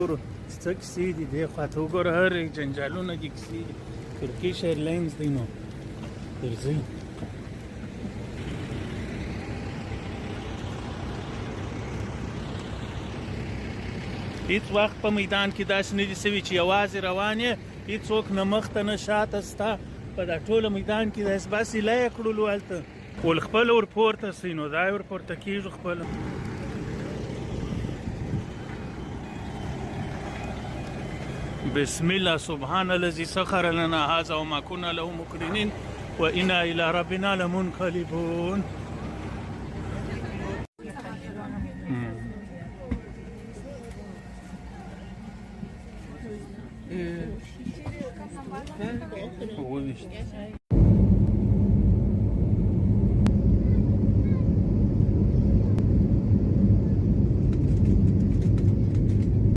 څه کیسې دي دې خواته وګوره هر جنجالونه دي کیسې دي ترکیش ایرلاینز دی نو درځئ هیڅ وخت په میدان کې داسې نه دي سوي چې یوازې روان یې هیڅوک نه مخته نه شاته ستا په دا ټوله میدان کې داسې بس ایله یې کړلو هلته ول خپله ورپورته سئ نو دا یې ورپورته کېږو خپله بسم الله سبحان الذي سخر لنا هذا وما كنا له مقرنين وإنا إلى ربنا لمنقلبون